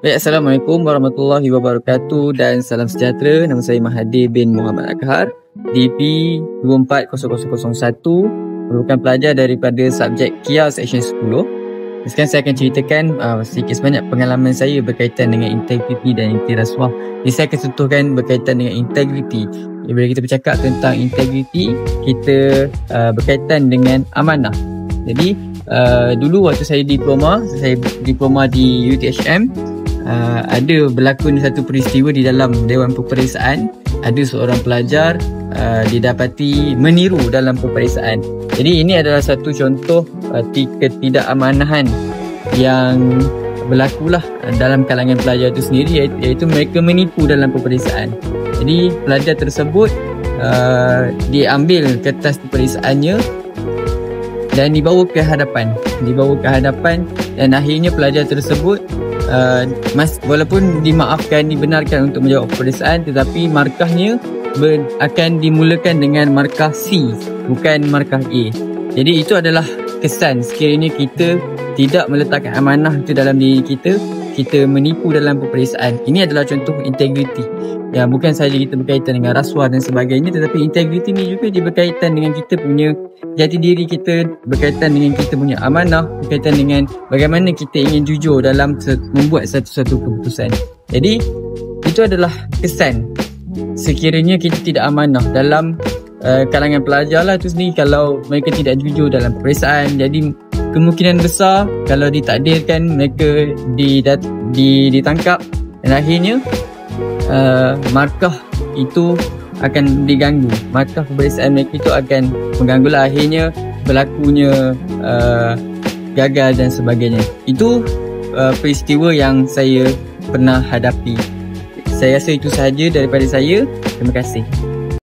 Baik, Assalamualaikum warahmatullahi wabarakatuh dan salam sejahtera. Nama saya Mahathir bin Muhammad Akhar, DP 240001, merupakan pelajar daripada subjek KIA Seksyen 10. Sekarang saya akan ceritakan sedikit sebanyak pengalaman saya berkaitan dengan integriti dan inti rasuah. Jadi saya akan sentuhkan berkaitan dengan integriti. Bila kita bercakap tentang integriti, kita berkaitan dengan amanah. Jadi dulu waktu saya diploma di UTHM, ada berlaku satu peristiwa di dalam Dewan Peperiksaan. Ada seorang pelajar didapati meniru dalam peperiksaan. Jadi ini adalah satu contoh ketidakamaнаhan yang berlakulah dalam kalangan pelajar itu sendiri, iaitu mereka menipu dalam peperiksaan. Jadi pelajar tersebut diambil kertas pemeriksaannya dan dibawa ke hadapan dan akhirnya pelajar tersebut walaupun dibenarkan untuk menjawab peperiksaan, tetapi markahnya akan dimulakan dengan markah C, bukan markah A. Jadi itu adalah kesan sekiranya kita tidak meletakkan amanah itu dalam diri kita, kita menipu dalam peperiksaan. Ini adalah contoh integriti. Ya, bukan sahaja kita berkaitan dengan rasuah dan sebagainya, tetapi integriti ni juga dia berkaitan dengan kita punya jati diri kita, berkaitan dengan kita punya amanah, berkaitan dengan bagaimana kita ingin jujur dalam membuat satu-satu keputusan. Jadi itu adalah kesan sekiranya kita tidak amanah dalam kalangan pelajar lah itu sendiri. Kalau mereka tidak jujur dalam peperiksaan, jadi kemungkinan besar kalau ditakdirkan mereka ditangkap dan akhirnya markah itu akan diganggu, markah peperiksaan mereka itu akan mengganggulah, akhirnya berlakunya gagal dan sebagainya. Itu peristiwa yang saya pernah hadapi. Saya rasa itu sahaja daripada saya. Terima kasih.